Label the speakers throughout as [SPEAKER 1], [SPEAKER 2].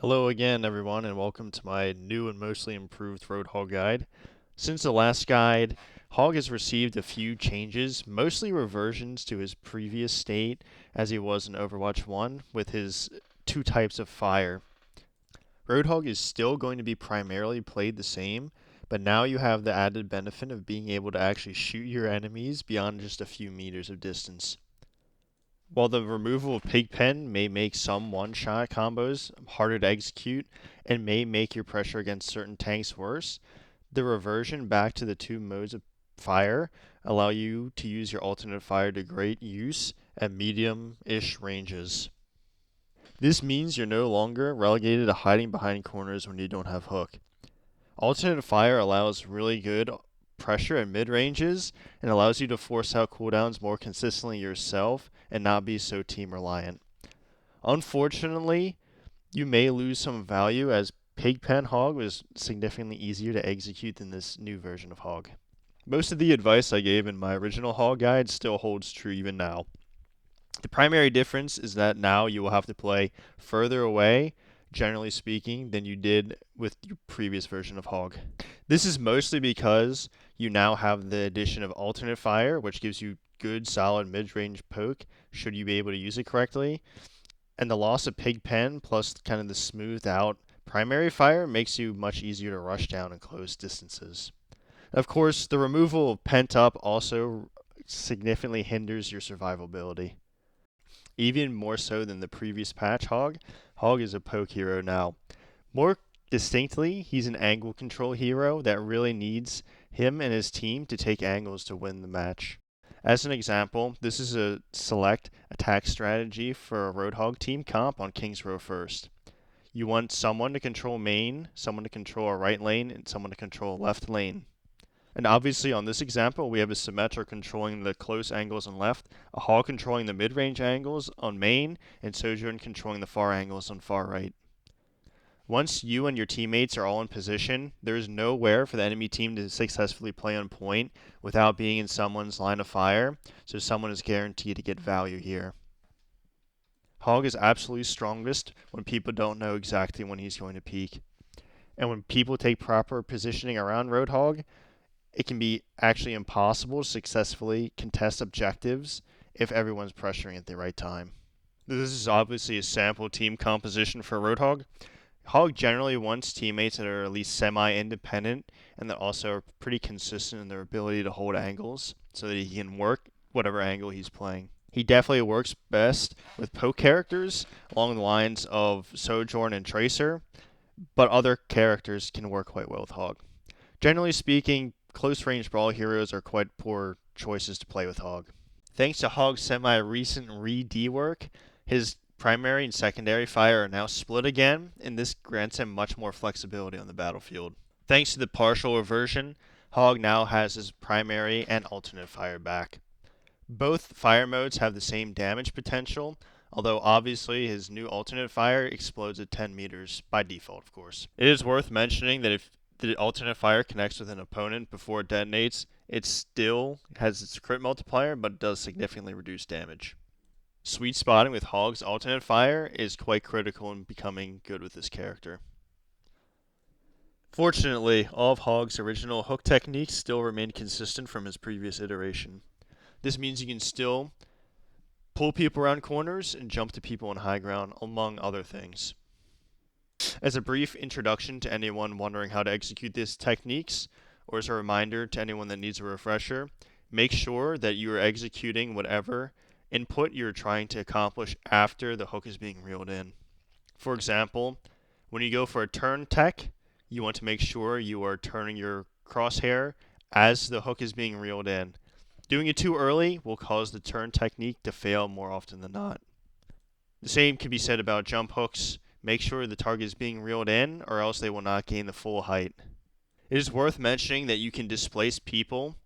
[SPEAKER 1] Hello again, everyone, and welcome to my new and mostly improved Roadhog guide. Since the last guide, Hog has received a few changes, mostly reversions to his previous state as he was in Overwatch 1 with his two types of fire. Roadhog is still going to be primarily played the same, but now you have the added benefit of being able to actually shoot your enemies beyond just a few meters of distance. While the removal of Pigpen may make some one-shot combos harder to execute and may make your pressure against certain tanks worse, the reversion back to the two modes of fire allow you to use your alternate fire to great use at medium-ish ranges. This means you're no longer relegated to hiding behind corners when you don't have hook. Alternate fire allows really good pressure at mid ranges and allows you to force out cooldowns more consistently yourself and not be so team reliant. Unfortunately, you may lose some value as Pigpen Hog was significantly easier to execute than this new version of Hog. Most of the advice I gave in my original Hog guide still holds true even now. The primary difference is that now you will have to play further away, generally speaking, than you did with your previous version of Hog. This is mostly because you now have the addition of alternate fire, which gives you good solid mid-range poke should you be able to use it correctly. And the loss of Pigpen plus kind of the smoothed out primary fire makes you much easier to rush down in close distances. Of course, the removal of Pent Up also significantly hinders your survivability. Even more so than the previous patch Hog, Hog is a poke hero now. More distinctly, he's an angle control hero that really needs him and his team to take angles to win the match. As an example, this is a select attack strategy for a Roadhog team comp on King's Row first. You want someone to control main, someone to control a right lane, and someone to control a left lane. And obviously on this example, we have a Symmetra controlling the close angles on left, a Hog controlling the mid-range angles on main, and Sojourn controlling the far angles on far right. Once you and your teammates are all in position, there is nowhere for the enemy team to successfully play on point without being in someone's line of fire, so someone is guaranteed to get value here. Hog is absolutely strongest when people don't know exactly when he's going to peak. And when people take proper positioning around Roadhog, it can be actually impossible to successfully contest objectives if everyone's pressuring at the right time. This is obviously a sample team composition for Roadhog. Hog generally wants teammates that are at least semi-independent and that also are pretty consistent in their ability to hold angles so that he can work whatever angle he's playing. He definitely works best with poke characters along the lines of Sojourn and Tracer, but other characters can work quite well with Hog. Generally speaking, close range brawl heroes are quite poor choices to play with Hog. Thanks to Hog's semi-recent re-dework, his primary and secondary fire are now split again, and this grants him much more flexibility on the battlefield. Thanks to the partial reversion, Hog now has his primary and alternate fire back. Both fire modes have the same damage potential, although obviously his new alternate fire explodes at 10 meters, by default of course. It is worth mentioning that if the alternate fire connects with an opponent before it detonates, it still has its crit multiplier, but it does significantly reduce damage. Sweet spotting with Hog's alternate fire is quite critical in becoming good with this character. Fortunately, all of Hog's original hook techniques still remain consistent from his previous iteration. This means you can still pull people around corners and jump to people on high ground, among other things. As a brief introduction to anyone wondering how to execute these techniques, or as a reminder to anyone that needs a refresher, make sure that you are executing whatever input you're trying to accomplish after the hook is being reeled in. For example, when you go for a turn tech, you want to make sure you are turning your crosshair as the hook is being reeled in. Doing it too early will cause the turn technique to fail more often than not. The same can be said about jump hooks. Make sure the target is being reeled in, or else they will not gain the full height. It is worth mentioning that you can displace people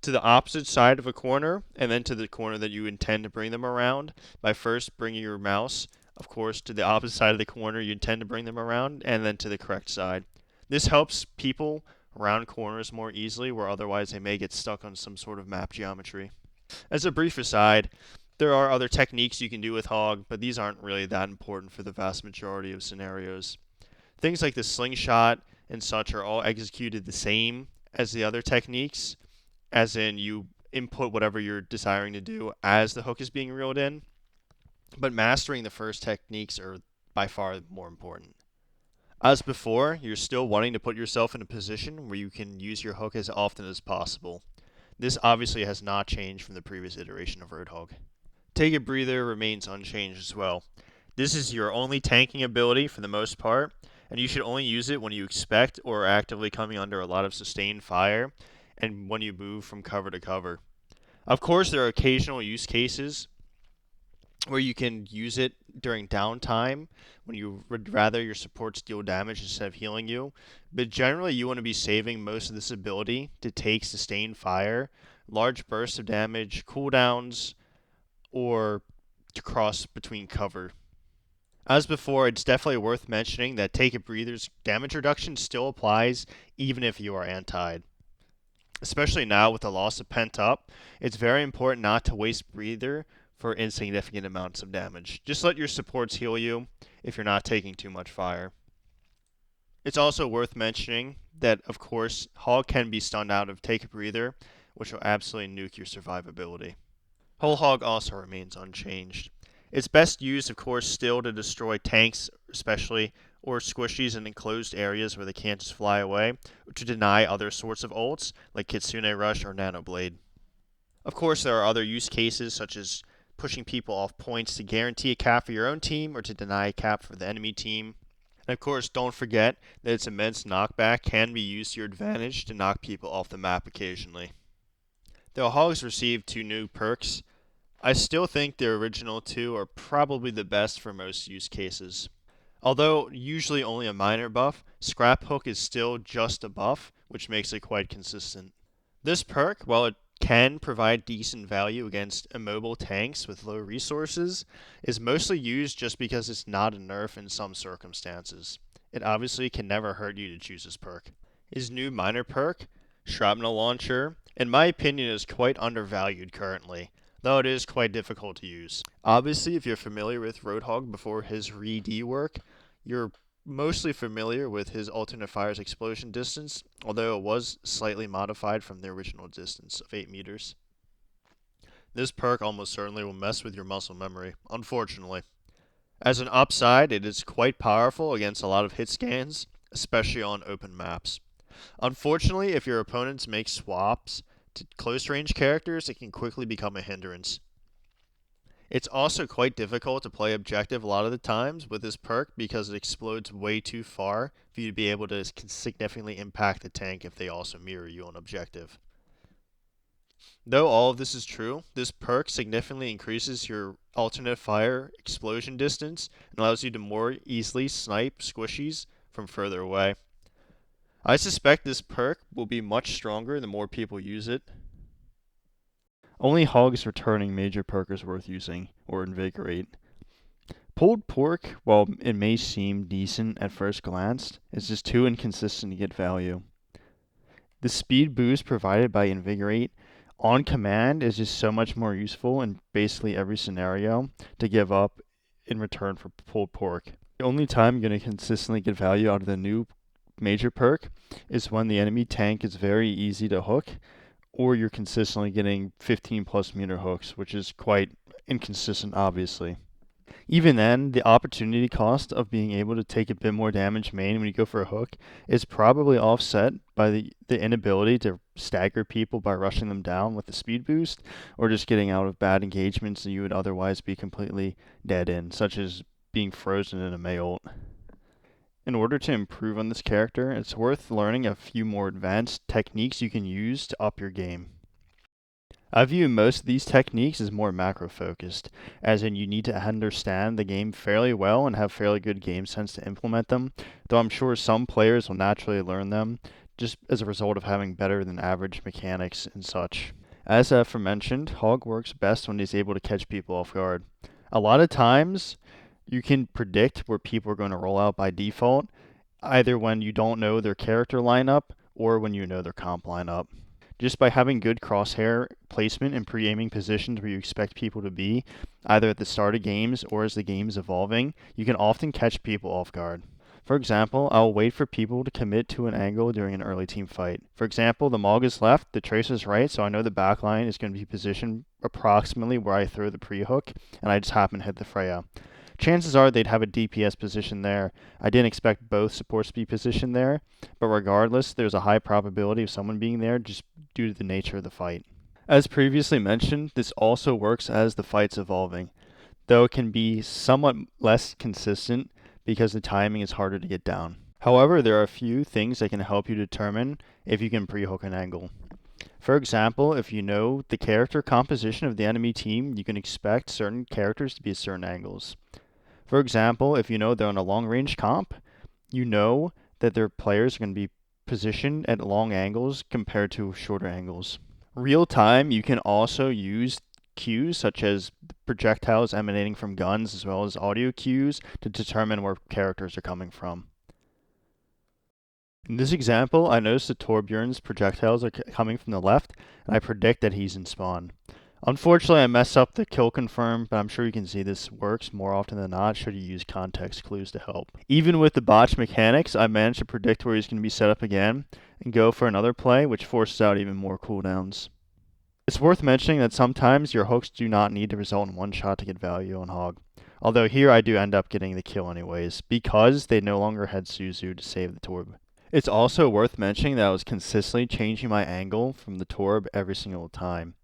[SPEAKER 1] to the opposite side of a corner, and then to the corner that you intend to bring them around, by first bringing your mouse, of course, to the opposite side of the corner you intend to bring them around, and then to the correct side. This helps people round corners more easily, where otherwise they may get stuck on some sort of map geometry. As a brief aside, There are other techniques you can do with Hog, but these aren't really that important for the vast majority of scenarios. Things like the slingshot and such are all executed the same as the other techniques, as in you input whatever you're desiring to do as the hook is being reeled in, but mastering the first techniques are by far more important. As before, you're still wanting to put yourself in a position where you can use your hook as often as possible. This obviously has not changed from the previous iteration of Roadhog. Take a Breather remains unchanged as well. This is your only tanking ability for the most part, and you should only use it when you expect or are actively coming under a lot of sustained fire and when you move from cover to cover. Of course, there are occasional use cases where you can use it during downtime when you would rather your supports deal damage instead of healing you, but generally you want to be saving most of this ability to take sustained fire, large bursts of damage, cooldowns, or to cross between cover. As before, it's definitely worth mentioning that Take a Breather's damage reduction still applies even if you are antied. Especially now with the loss of Pent Up, it's very important not to waste Breather for insignificant amounts of damage. Just let your supports heal you if you're not taking too much fire. It's also worth mentioning that, of course, Hog can be stunned out of Take a Breather, which will absolutely nuke your survivability. Whole Hog also remains unchanged. It's best used, of course, still to destroy tanks, especially, or squishies in enclosed areas where they can't just fly away, or to deny other sorts of ults, like Kitsune Rush or Nano Blade. Of course, there are other use cases, such as pushing people off points to guarantee a cap for your own team, or to deny a cap for the enemy team. And of course, don't forget that its immense knockback can be used to your advantage to knock people off the map occasionally. Though Hogs received 2 new perks, I still think the original 2 are probably the best for most use cases. Although usually only a minor buff, Scrap Hook is still just a buff, which makes it quite consistent. This perk, while it can provide decent value against immobile tanks with low resources, is mostly used just because it's not a nerf in some circumstances. It obviously can never hurt you to choose this perk. His new minor perk, Shrapnel Launcher, in my opinion is quite undervalued currently, though it is quite difficult to use. Obviously, if you're familiar with Roadhog before his re-D work, you're mostly familiar with his alternate fire's explosion distance, although it was slightly modified from the original distance of 8 meters. This perk almost certainly will mess with your muscle memory, unfortunately. As an upside, it is quite powerful against a lot of hit scans, especially on open maps. Unfortunately, if your opponents make swaps to close range characters, it can quickly become a hindrance. It's also quite difficult to play objective a lot of the times with this perk because it explodes way too far for you to be able to significantly impact the tank if they also mirror you on objective. Though all of this is true, this perk significantly increases your alternate fire explosion distance and allows you to more easily snipe squishies from further away. I suspect this perk will be much stronger the more people use it. Only Hog's returning major perk is worth using, or Invigorate. Pulled Pork, while it may seem decent at first glance, is just too inconsistent to get value. The speed boost provided by Invigorate on command is just so much more useful in basically every scenario to give up in return for Pulled Pork. The only time you're going to consistently get value out of the new major perk is when the enemy tank is very easy to hook, or you're consistently getting 15 plus meter hooks, which is quite inconsistent, obviously. Even then, the opportunity cost of being able to take a bit more damage main when you go for a hook is probably offset by the inability to stagger people by rushing them down with the speed boost, or just getting out of bad engagements that you would otherwise be completely dead in, such as being frozen in a Mei ult. In order to improve on this character, it's worth learning a few more advanced techniques you can use to up your game. I view most of these techniques as more macro focused, as in you need to understand the game fairly well and have fairly good game sense to implement them, though I'm sure some players will naturally learn them just as a result of having better than average mechanics and such. As aforementioned, Hog works best when he's able to catch people off guard. A lot of times, you can predict where people are going to roll out by default, either when you don't know their character lineup or when you know their comp lineup. Just by having good crosshair placement and pre-aiming positions where you expect people to be, either at the start of games or as the game's evolving, you can often catch people off guard. For example, I'll wait for people to commit to an angle during an early team fight. For example, the Mog is left, the Trace is right, so I know the backline is going to be positioned approximately where I throw the pre-hook, and I just happen to hit the Freya. Chances are they'd have a DPS position there. I didn't expect both supports to be positioned there, but regardless, there's a high probability of someone being there just due to the nature of the fight. As previously mentioned, this also works as the fight's evolving, though it can be somewhat less consistent because the timing is harder to get down. However, there are a few things that can help you determine if you can pre-hook an angle. For example, if you know the character composition of the enemy team, you can expect certain characters to be at certain angles. For example, if you know they're on a long-range comp, you know that their players are going to be positioned at long angles compared to shorter angles. Real time, you can also use cues such as projectiles emanating from guns as well as audio cues to determine where characters are coming from. In this example, I noticed that Torbjorn's projectiles are coming from the left, and I predict that he's in spawn. Unfortunately, I messed up the kill confirm, but I'm sure you can see this works more often than not should you use context clues to help. Even with the botch mechanics, I managed to predict where he's going to be set up again and go for another play, which forces out even more cooldowns. It's worth mentioning that sometimes your hooks do not need to result in one shot to get value on Hog. Although here I do end up getting the kill anyways, because they no longer had Suzu to save the Torb. It's also worth mentioning that I was consistently changing my angle from the Torb every single time.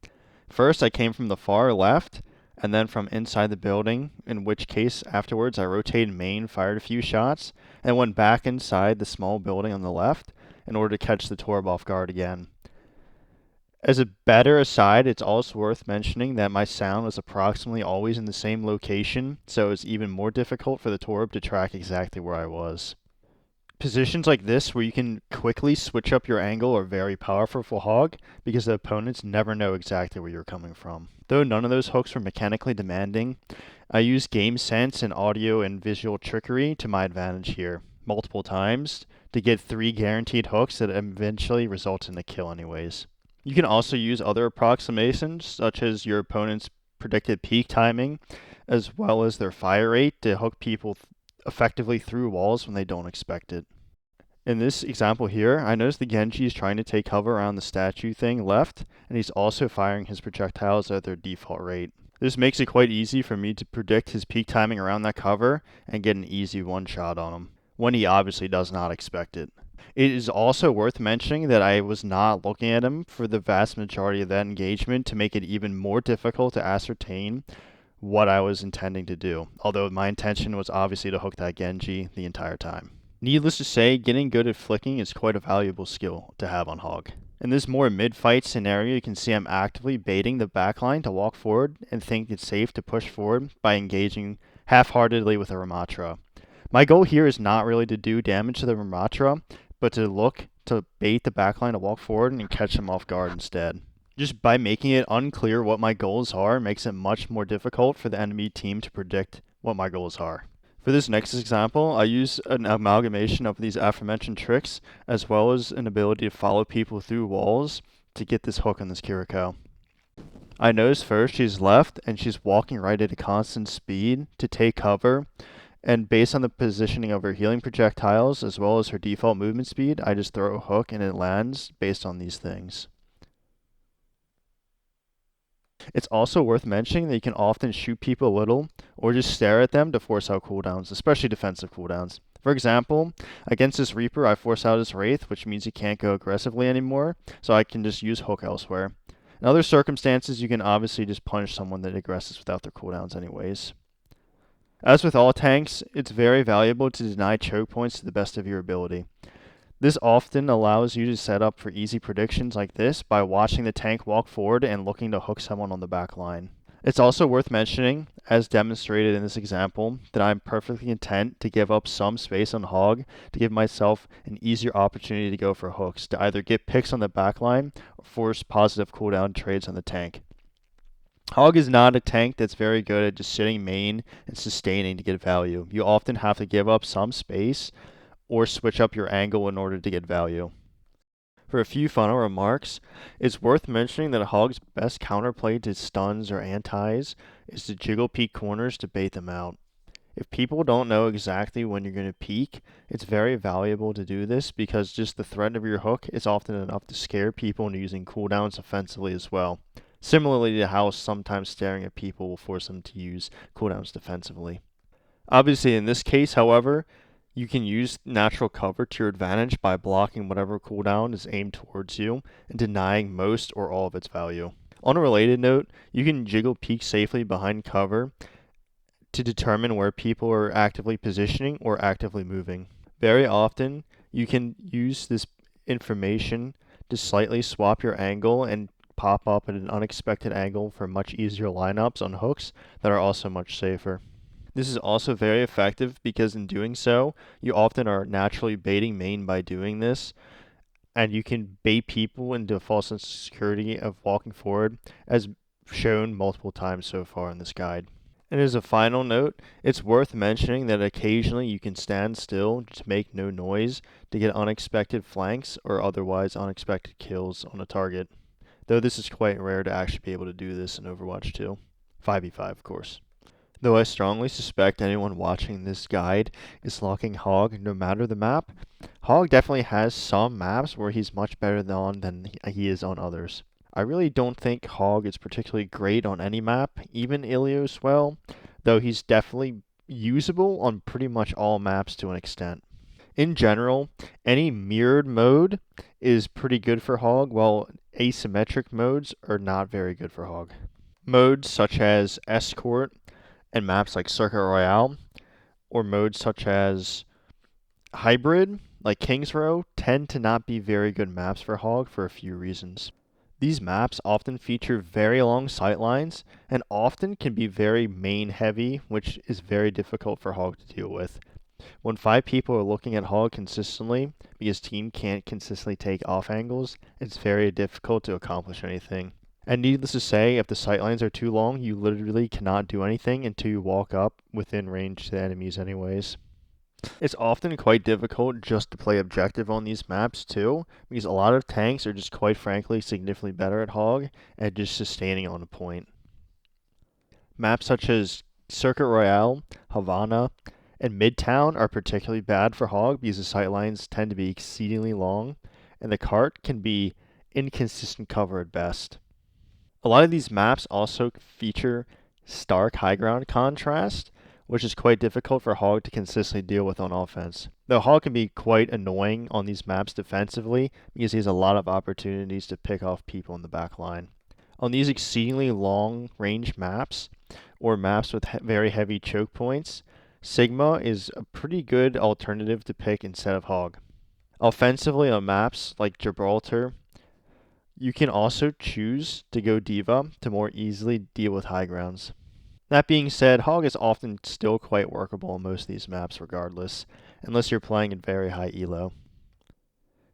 [SPEAKER 1] First, I came from the far left, and then from inside the building, in which case afterwards I rotated main, fired a few shots, and went back inside the small building on the left in order to catch the Torb off guard again. As a better aside, it's also worth mentioning that my sound was approximately always in the same location, so it was even more difficult for the Torb to track exactly where I was. Positions like this where you can quickly switch up your angle are very powerful for Hog because the opponents never know exactly where you're coming from. Though none of those hooks were mechanically demanding, I used game sense and audio and visual trickery to my advantage here, multiple times, to get 3 guaranteed hooks that eventually result in a kill anyways. You can also use other approximations, such as your opponent's predicted peak timing, as well as their fire rate to hook people effectively through walls when they don't expect it. In this example here, I noticed the Genji is trying to take cover around the statue thing left, and he's also firing his projectiles at their default rate. This makes it quite easy for me to predict his peak timing around that cover and get an easy one shot on him, when he obviously does not expect it. It is also worth mentioning that I was not looking at him for the vast majority of that engagement to make it even more difficult to ascertain what I was intending to do, although my intention was obviously to hook that Genji the entire time. Needless to say, getting good at flicking is quite a valuable skill to have on Hog. In this more mid-fight scenario, you can see I'm actively baiting the backline to walk forward and think it's safe to push forward by engaging half-heartedly with a Ramatra. My goal here is not really to do damage to the Ramatra, but to look to bait the backline to walk forward and catch them off guard instead. Just by making it unclear what my goals are makes it much more difficult for the enemy team to predict what my goals are. For this next example, I use an amalgamation of these aforementioned tricks, as well as an ability to follow people through walls to get this hook on this Kiriko. I noticed first she's left, and she's walking right at a constant speed to take cover, and based on the positioning of her healing projectiles, as well as her default movement speed, I just throw a hook and it lands based on these things. It's also worth mentioning that you can often shoot people a little or just stare at them to force out cooldowns, especially defensive cooldowns. For example, against this Reaper, I force out his Wraith, which means he can't go aggressively anymore, so I can just use hook elsewhere. In other circumstances, you can obviously just punish someone that aggresses without their cooldowns anyways. As with all tanks, it's very valuable to deny choke points to the best of your ability. This often allows you to set up for easy predictions like this by watching the tank walk forward and looking to hook someone on the back line. It's also worth mentioning, as demonstrated in this example, that I'm perfectly content to give up some space on Hog to give myself an easier opportunity to go for hooks, to either get picks on the back line or force positive cooldown trades on the tank. Hog is not a tank that's very good at just sitting main and sustaining to get value. You often have to give up some space or switch up your angle in order to get value. For a few final remarks, it's worth mentioning that a Hog's best counterplay to stuns or antis is to jiggle peek corners to bait them out. If people don't know exactly when you're going to peek, it's very valuable to do this because just the threat of your hook is often enough to scare people into using cooldowns offensively as well. Similarly to how sometimes staring at people will force them to use cooldowns defensively. Obviously, in this case, however, you can use natural cover to your advantage by blocking whatever cooldown is aimed towards you and denying most or all of its value. On a related note, you can jiggle peek safely behind cover to determine where people are actively positioning or actively moving. Very often, you can use this information to slightly swap your angle and pop up at an unexpected angle for much easier lineups on hooks that are also much safer. This is also very effective because in doing so, you often are naturally baiting main by doing this, and you can bait people into a false sense of security of walking forward, as shown multiple times so far in this guide. And as a final note, it's worth mentioning that occasionally you can stand still to make no noise to get unexpected flanks or otherwise unexpected kills on a target, though this is quite rare to actually be able to do this in Overwatch 2. 5v5, of course. Though I strongly suspect anyone watching this guide is locking Hog no matter the map, Hog definitely has some maps where he's much better than he is on others. I really don't think Hog is particularly great on any map, even Ilios well, though he's definitely usable on pretty much all maps to an extent. In general, any mirrored mode is pretty good for Hog, while asymmetric modes are not very good for Hog. Modes such as Escort and maps like Circuit Royale, or modes such as Hybrid, like King's Row, tend to not be very good maps for Hog for a few reasons. These maps often feature very long sightlines and often can be very main heavy, which is very difficult for Hog to deal with. When 5 people are looking at Hog consistently, because team can't consistently take off angles, it's very difficult to accomplish anything. And needless to say, if the sightlines are too long, you literally cannot do anything until you walk up within range to the enemies anyways. It's often quite difficult just to play objective on these maps too, because a lot of tanks are just quite frankly significantly better at Hog at just sustaining on a point. Maps such as Circuit Royale, Havana, and Midtown are particularly bad for Hog because the sightlines tend to be exceedingly long, and the cart can be inconsistent cover at best. A lot of these maps also feature stark high ground contrast, which is quite difficult for Hog to consistently deal with on offense. Though Hog can be quite annoying on these maps defensively because he has a lot of opportunities to pick off people in the back line. On these exceedingly long range maps, or maps with very heavy choke points, Sigma is a pretty good alternative to pick instead of Hog. Offensively on maps like Gibraltar, you can also choose to go D.Va to more easily deal with high grounds. That being said, Hog is often still quite workable on most of these maps regardless, unless you're playing in very high elo.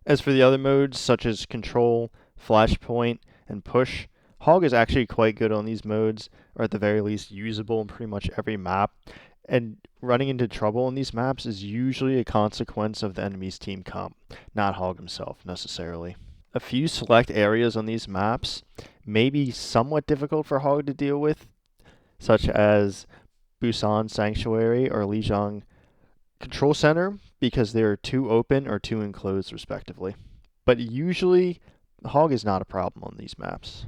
[SPEAKER 1] As for the other modes, such as Control, Flashpoint, and Push, Hog is actually quite good on these modes, or at the very least usable in pretty much every map, and running into trouble in these maps is usually a consequence of the enemy's team comp, not Hog himself necessarily. A few select areas on these maps may be somewhat difficult for Hog to deal with, such as Busan Sanctuary or Lijiang Control Center, because they are too open or too enclosed respectively. But usually, Hog is not a problem on these maps.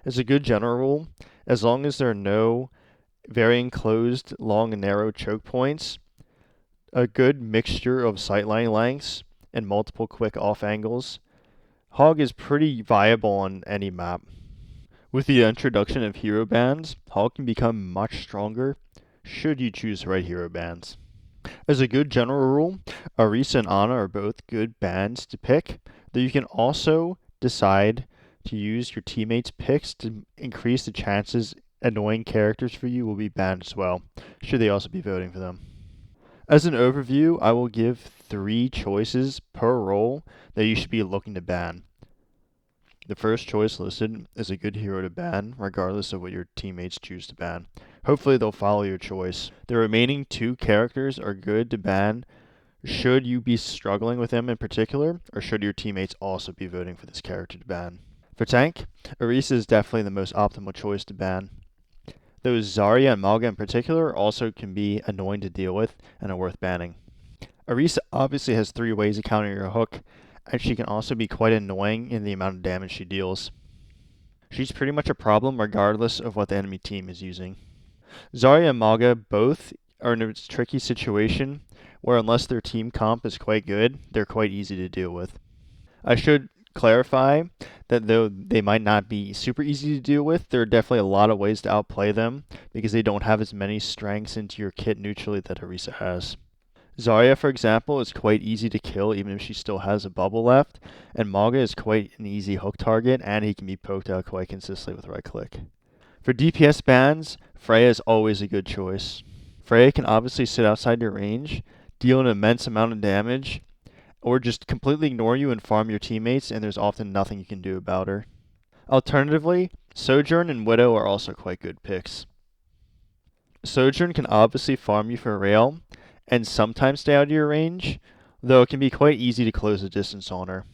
[SPEAKER 1] As a good general rule, as long as there are no very enclosed, long and narrow choke points, a good mixture of sightline lengths, and multiple quick off angles, Hog is pretty viable on any map. With the introduction of hero bans, Hog can become much stronger should you choose the right hero bans. As a good general rule, Orisa and Ana are both good bans to pick, though you can also decide to use your teammates' picks to increase the chances annoying characters for you will be banned as well, should they also be voting for them. As an overview, I will give 3 choices per role that you should be looking to ban. The first choice listed is a good hero to ban, regardless of what your teammates choose to ban. Hopefully they'll follow your choice. The remaining 2 characters are good to ban Should you be struggling with him in particular, or should your teammates also be voting for this character to ban? For tank, Orisa is definitely the most optimal choice to ban. Though Zarya and Malga in particular also can be annoying to deal with and are worth banning. Orisa obviously has 3 ways to counter your hook, and she can also be quite annoying in the amount of damage she deals. She's pretty much a problem regardless of what the enemy team is using. Zarya and Malga both are in a tricky situation where unless their team comp is quite good, they're quite easy to deal with. I should clarify that though they might not be super easy to deal with, there are definitely a lot of ways to outplay them because they don't have as many strengths into your kit neutrally that Orisa has. Zarya, for example, is quite easy to kill even if she still has a bubble left, and Malga is quite an easy hook target, and he can be poked out quite consistently with right click. For DPS bans, Freya is always a good choice. Freya can obviously sit outside your range, deal an immense amount of damage, or just completely ignore you and farm your teammates, and there's often nothing you can do about her. Alternatively, Sojourn and Widow are also quite good picks. Sojourn can obviously farm you for rail, and sometimes stay out of your range, though it can be quite easy to close the distance on her.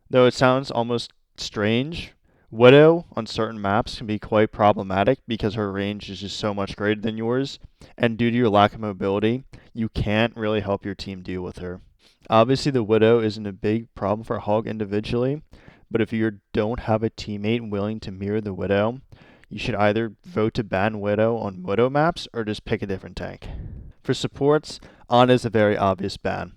[SPEAKER 1] Though it sounds almost strange, Widow on certain maps can be quite problematic because her range is just so much greater than yours, and due to your lack of mobility, you can't really help your team deal with her. Obviously, the Widow isn't a big problem for Hog individually, but if you don't have a teammate willing to mirror the Widow, you should either vote to ban Widow on Widow maps or just pick a different tank. For supports, Ana is a very obvious ban.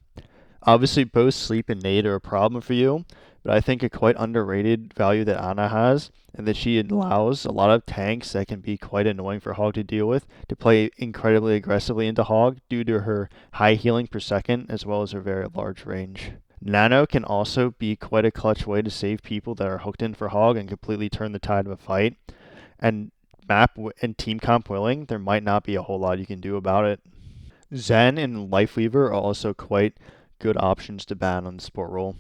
[SPEAKER 1] Obviously, both Sleep and Nade are a problem for you, but I think a quite underrated value that Ana has, and that she allows a lot of tanks that can be quite annoying for Hog to deal with to play incredibly aggressively into Hog due to her high healing per second as well as her very large range. Nano can also be quite a clutch way to save people that are hooked in for Hog and completely turn the tide of a fight. And and team comp willing, there might not be a whole lot you can do about it. Zen and Lifeweaver are also quite good options to ban on the support role.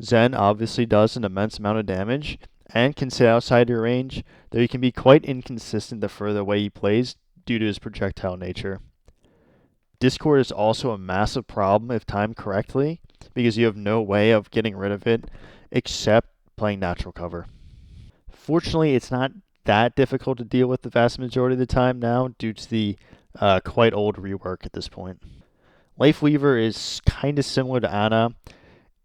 [SPEAKER 1] Zen obviously does an immense amount of damage and can sit outside your range, though he can be quite inconsistent the further away he plays due to his projectile nature. Discord is also a massive problem if timed correctly, because you have no way of getting rid of it except playing natural cover. Fortunately, it's not that difficult to deal with the vast majority of the time now due to the quite old rework at this point. Lifeweaver is kind of similar to Ana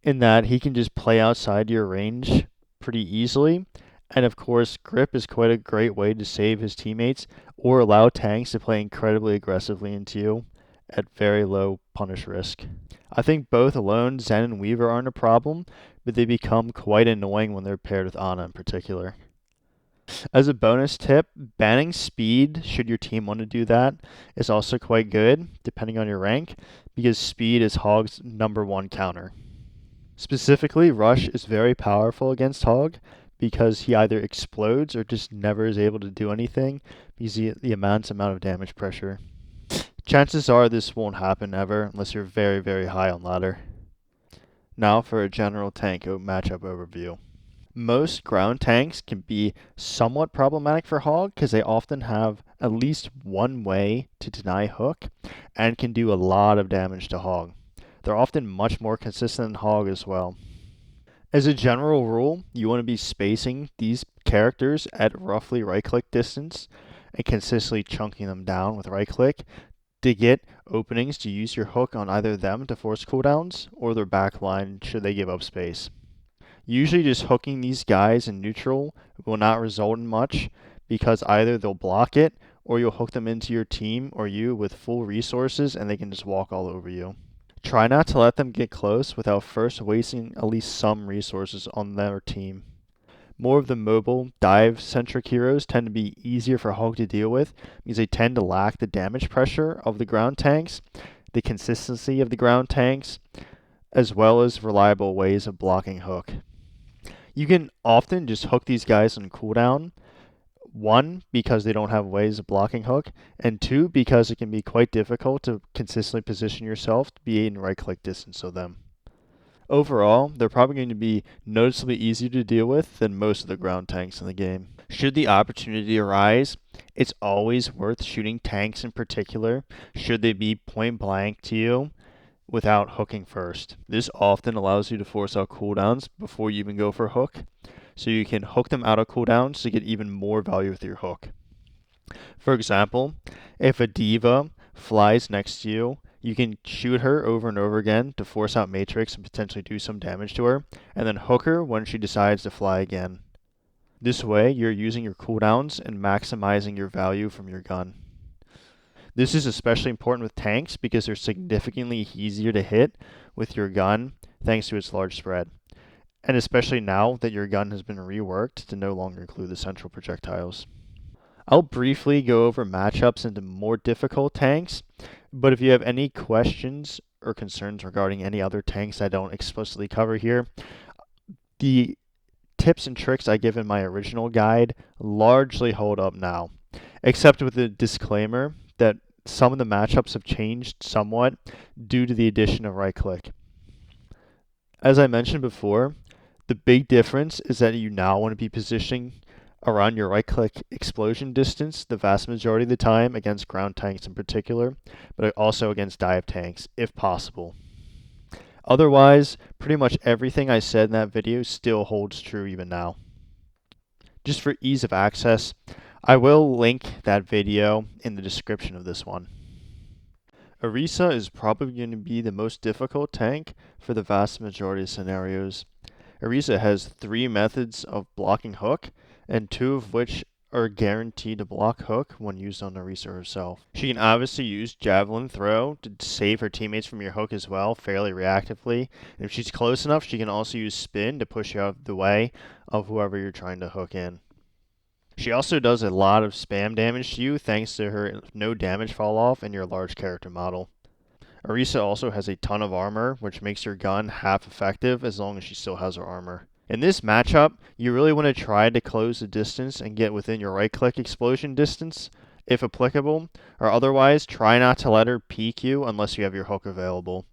[SPEAKER 1] in that he can just play outside your range pretty easily. And of course, Grip is quite a great way to save his teammates or allow tanks to play incredibly aggressively into you at very low punish risk. I think both alone, Zen and Weaver aren't a problem, but they become quite annoying when they're paired with Ana in particular. As a bonus tip, banning speed, should your team want to do that, is also quite good, depending on your rank, because speed is Hog's #1 counter. Specifically, Rush is very powerful against Hog because he either explodes or just never is able to do anything because of the immense amount of damage pressure. Chances are this won't happen ever unless you're very, very high on ladder. Now for a general tank matchup overview. Most ground tanks can be somewhat problematic for Hog because they often have at least one way to deny hook and can do a lot of damage to Hog. They're often much more consistent than Hog as well. As a general rule, you want to be spacing these characters at roughly right-click distance and consistently chunking them down with right-click to get openings to use your hook on either them to force cooldowns or their backline should they give up space. Usually just hooking these guys in neutral will not result in much because either they'll block it or you'll hook them into your team or you with full resources and they can just walk all over you. Try not to let them get close without first wasting at least some resources on their team. More of the mobile, dive-centric heroes tend to be easier for Hog to deal with because they tend to lack the damage pressure of the ground tanks, the consistency of the ground tanks, as well as reliable ways of blocking hook. You can often just hook these guys on cooldown. 1, because they don't have ways of blocking hook, and 2, because it can be quite difficult to consistently position yourself to be in right-click distance of them. Overall, they're probably going to be noticeably easier to deal with than most of the ground tanks in the game. Should the opportunity arise, it's always worth shooting tanks in particular, should they be point blank to you, without hooking first. This often allows you to force out cooldowns before you even go for a hook, so you can hook them out of cooldowns to get even more value with your hook. For example, if a diva flies next to you, you can shoot her over and over again to force out Matrix and potentially do some damage to her, and then hook her when she decides to fly again. This way, you're using your cooldowns and maximizing your value from your gun. This is especially important with tanks because they're significantly easier to hit with your gun thanks to its large spread. And especially now that your gun has been reworked to no longer include the central projectiles. I'll briefly go over matchups into more difficult tanks, but if you have any questions or concerns regarding any other tanks I don't explicitly cover here, the tips and tricks I give in my original guide largely hold up now, except with the disclaimer that some of the matchups have changed somewhat due to the addition of right click. As I mentioned before, the big difference is that you now want to be positioning around your right click explosion distance the vast majority of the time against ground tanks in particular, but also against dive tanks if possible. Otherwise, pretty much everything I said in that video still holds true even now. Just for ease of access, I will link that video in the description of this one. Orisa is probably going to be the most difficult tank for the vast majority of scenarios. Orisa has 3 methods of blocking hook, and 2 of which are guaranteed to block hook when used on Orisa herself. She can obviously use javelin throw to save her teammates from your hook as well, fairly reactively. And if she's close enough, she can also use spin to push you out of the way of whoever you're trying to hook in. She also does a lot of spam damage to you thanks to her no damage fall off and your large character model. Orisa also has a ton of armor, which makes your gun half effective as long as she still has her armor. In this matchup, you really want to try to close the distance and get within your right click explosion distance, if applicable, or otherwise try not to let her peek you unless you have your hook available.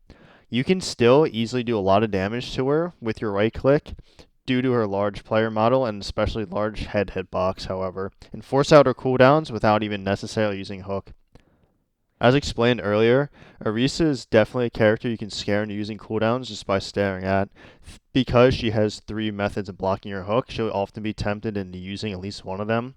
[SPEAKER 1] You can still easily do a lot of damage to her with your right click due to her large player model and especially large head hitbox, however, and force out her cooldowns without even necessarily using hook. As explained earlier, Orisa is definitely a character you can scare into using cooldowns just by staring at. Because she has 3 methods of blocking your hook, she'll often be tempted into using at least one of them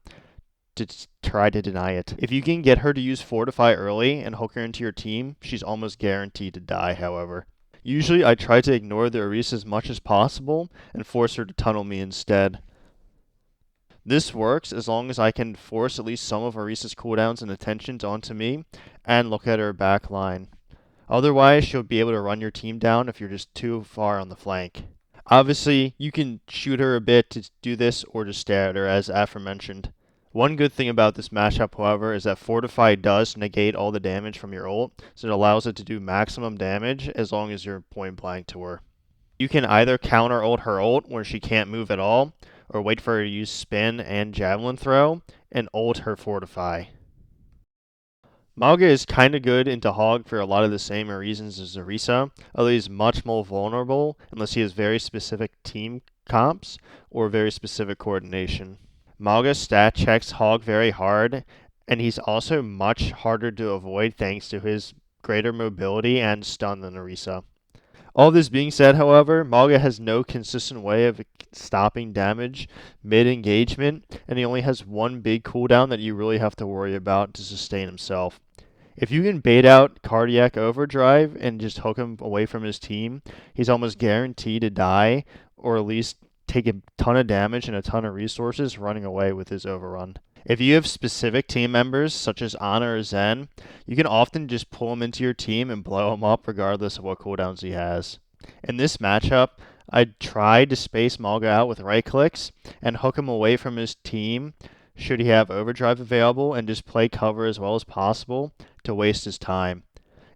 [SPEAKER 1] to try to deny it. If you can get her to use Fortify early and hook her into your team, she's almost guaranteed to die, however. Usually I try to ignore the Orisa as much as possible and force her to tunnel me instead. This works as long as I can force at least some of Orisa's cooldowns and attentions onto me and look at her back line. Otherwise, she'll be able to run your team down if you're just too far on the flank. Obviously, you can shoot her a bit to do this or just stare at her as aforementioned. One good thing about this matchup, however, is that Fortify does negate all the damage from your ult, so it allows it to do maximum damage as long as you're point blank to her. You can either counter ult her ult where she can't move at all, or wait for her to use spin and javelin throw, and ult her Fortify. Mauga is kinda good into Hog for a lot of the same reasons as Orisa, although he's much more vulnerable unless he has very specific team comps or very specific coordination. Mauga stat checks Hog very hard, and he's also much harder to avoid thanks to his greater mobility and stun than Orisa. All this being said, however, Mauga has no consistent way of stopping damage mid-engagement, and he only has one big cooldown that you really have to worry about to sustain himself. If you can bait out Cardiac Overdrive and just hook him away from his team, he's almost guaranteed to die, or at least take a ton of damage and a ton of resources running away with his overrun. If you have specific team members, such as Ana or Zen, you can often just pull him into your team and blow him up regardless of what cooldowns he has. In this matchup, I tried to space Mauga out with right clicks and hook him away from his team should he have overdrive available and just play cover as well as possible to waste his time.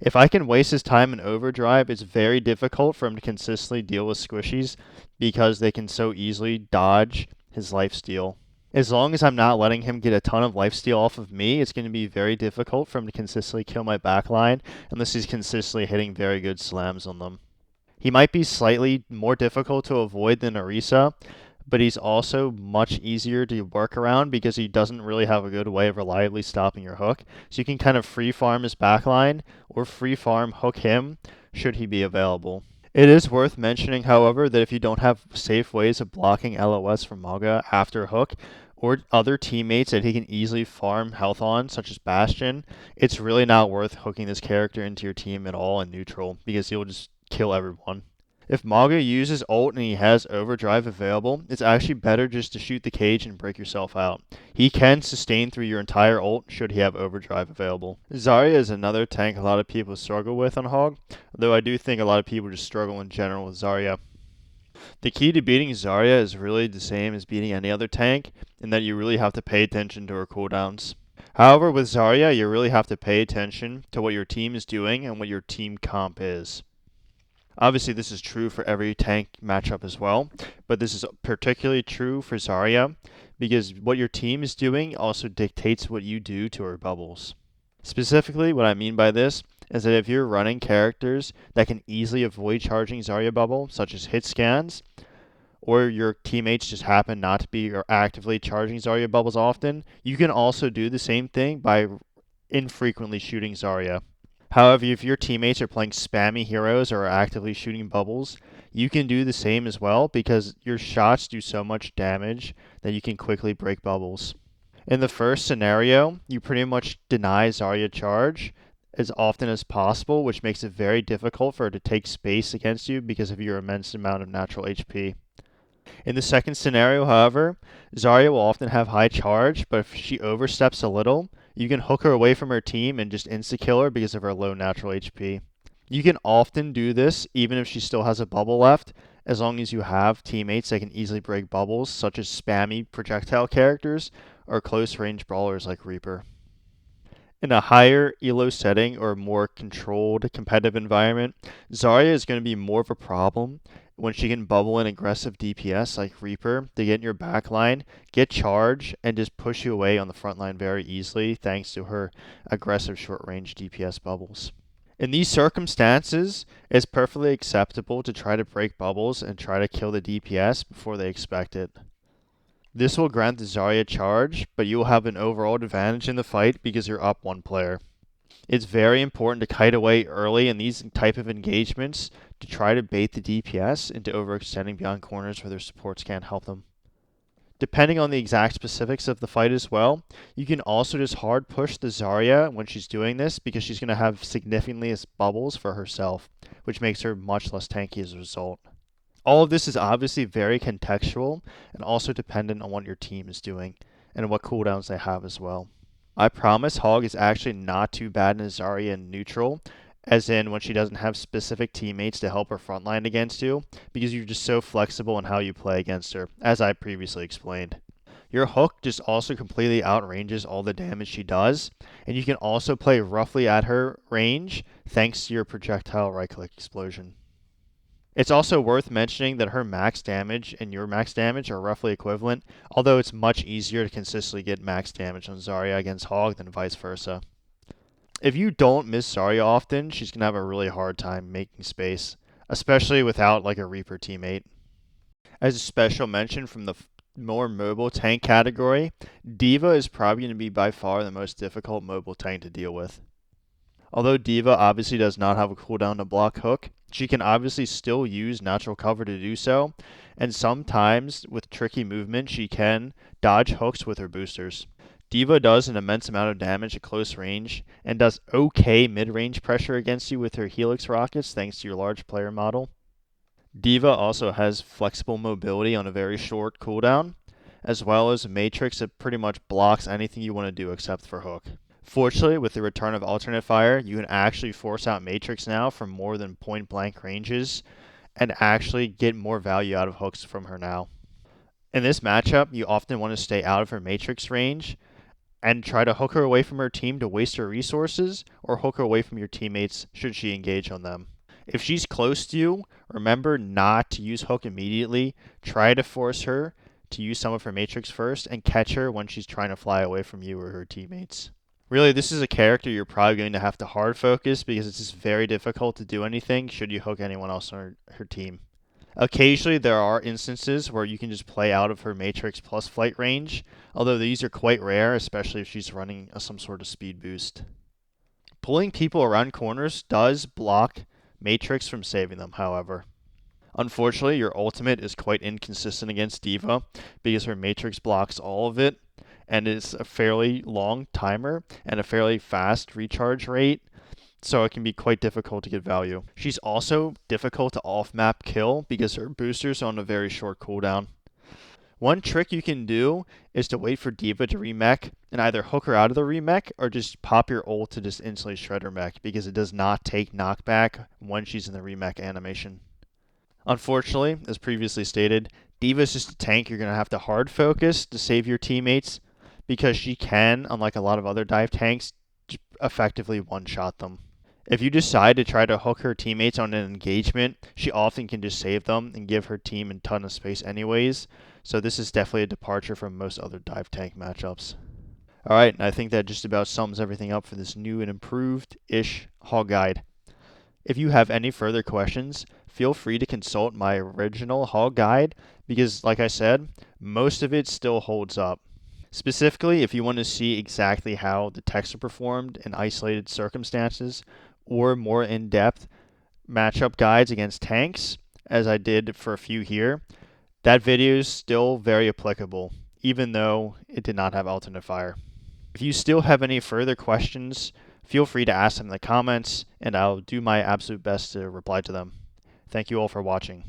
[SPEAKER 1] If I can waste his time in overdrive, it's very difficult for him to consistently deal with squishies because they can so easily dodge his lifesteal. As long as I'm not letting him get a ton of lifesteal off of me, it's going to be very difficult for him to consistently kill my backline unless he's consistently hitting very good slams on them. He might be slightly more difficult to avoid than Orisa, but he's also much easier to work around because he doesn't really have a good way of reliably stopping your hook. So you can kind of free farm his backline or free farm hook him should he be available. It is worth mentioning, however, that if you don't have safe ways of blocking LOS from Maga after hook, or other teammates that he can easily farm health on, such as Bastion, it's really not worth hooking this character into your team at all in neutral, because he'll just kill everyone. If Maga uses ult and he has overdrive available, it's actually better just to shoot the cage and break yourself out. He can sustain through your entire ult should he have overdrive available. Zarya is another tank a lot of people struggle with on Hog, though I do think a lot of people just struggle in general with Zarya. The key to beating Zarya is really the same as beating any other tank, in that you really have to pay attention to her cooldowns. However, with Zarya, you really have to pay attention to what your team is doing and what your team comp is. Obviously, this is true for every tank matchup as well, but this is particularly true for Zarya because what your team is doing also dictates what you do to her bubbles. Specifically, what I mean by this is that if you're running characters that can easily avoid charging Zarya bubble, such as hit scans, or your teammates just happen not to be or actively charging Zarya bubbles often, you can also do the same thing by infrequently shooting Zarya. However, if your teammates are playing spammy heroes or are actively shooting bubbles, you can do the same as well because your shots do so much damage that you can quickly break bubbles. In the first scenario, you pretty much deny Zarya charge as often as possible, which makes it very difficult for her to take space against you because of your immense amount of natural HP. In the second scenario, however, Zarya will often have high charge, but if she oversteps a little, you can hook her away from her team and just insta-kill her because of her low natural HP. You can often do this even if she still has a bubble left, as long as you have teammates that can easily break bubbles, such as spammy projectile characters or close-range brawlers like Reaper. In a higher elo setting or more controlled competitive environment, Zarya is going to be more of a problem when she can bubble in aggressive DPS like Reaper to get in your backline, get charge, and just push you away on the front line very easily thanks to her aggressive short-range DPS bubbles. In these circumstances, it's perfectly acceptable to try to break bubbles and try to kill the DPS before they expect it. This will grant the Zarya charge, but you will have an overall advantage in the fight because you're up one player. It's very important to kite away early in these type of engagements to try to bait the DPS into overextending beyond corners where their supports can't help them. Depending on the exact specifics of the fight as well, you can also just hard push the Zarya when she's doing this because she's going to have significantly less bubbles for herself, which makes her much less tanky as a result. All of this is obviously very contextual and also dependent on what your team is doing and what cooldowns they have as well. I promise Hog is actually not too bad in Zarya in neutral, as in when she doesn't have specific teammates to help her frontline against you, because you're just so flexible in how you play against her, as I previously explained. Your hook just also completely outranges all the damage she does, and you can also play roughly at her range thanks to your projectile right-click explosion. It's also worth mentioning that her max damage and your max damage are roughly equivalent, although it's much easier to consistently get max damage on Zarya against Hog than vice versa. If you don't miss Zarya often, she's going to have a really hard time making space, especially without like a Reaper teammate. As a special mention from the more mobile tank category, D.Va is probably going to be by far the most difficult mobile tank to deal with. Although D.Va obviously does not have a cooldown to block hook, she can obviously still use natural cover to do so, and sometimes with tricky movement she can dodge hooks with her boosters. D.Va does an immense amount of damage at close range, and does okay mid-range pressure against you with her Helix rockets thanks to your large player model. D.Va also has flexible mobility on a very short cooldown, as well as a matrix that pretty much blocks anything you want to do except for hook. Fortunately, with the return of alternate fire, you can actually force out Matrix now from more than point-blank ranges and actually get more value out of hooks from her now. In this matchup, you often want to stay out of her Matrix range and try to hook her away from her team to waste her resources, or hook her away from your teammates should she engage on them. If she's close to you, remember not to use hook immediately. Try to force her to use some of her Matrix first and catch her when she's trying to fly away from you or her teammates. Really, this is a character you're probably going to have to hard focus because it's just very difficult to do anything should you hook anyone else on her team. Occasionally, there are instances where you can just play out of her Matrix plus flight range, although these are quite rare, especially if she's running some sort of speed boost. Pulling people around corners does block Matrix from saving them, however. Unfortunately, your ultimate is quite inconsistent against D.Va because her Matrix blocks all of it, and it's a fairly long timer and a fairly fast recharge rate, so it can be quite difficult to get value. She's also difficult to off-map kill because her boosters are on a very short cooldown. One trick you can do is to wait for D.Va to remech and either hook her out of the remech or just pop your ult to just instantly shred her mech because it does not take knockback when she's in the remech animation. Unfortunately, as previously stated, D.Va is just a tank you're going to have to hard focus to save your teammates because she can, unlike a lot of other dive tanks, effectively one-shot them. If you decide to try to hook her teammates on an engagement, she often can just save them and give her team a ton of space anyways, so this is definitely a departure from most other dive tank matchups. Alright, and I think that just about sums everything up for this new and improved-ish Hog Guide. If you have any further questions, feel free to consult my original Hog Guide because, like I said, most of it still holds up. Specifically, if you want to see exactly how the techs are performed in isolated circumstances or more in-depth matchup guides against tanks, as I did for a few here, that video is still very applicable, even though it did not have alternate fire. If you still have any further questions, feel free to ask them in the comments, and I'll do my absolute best to reply to them. Thank you all for watching.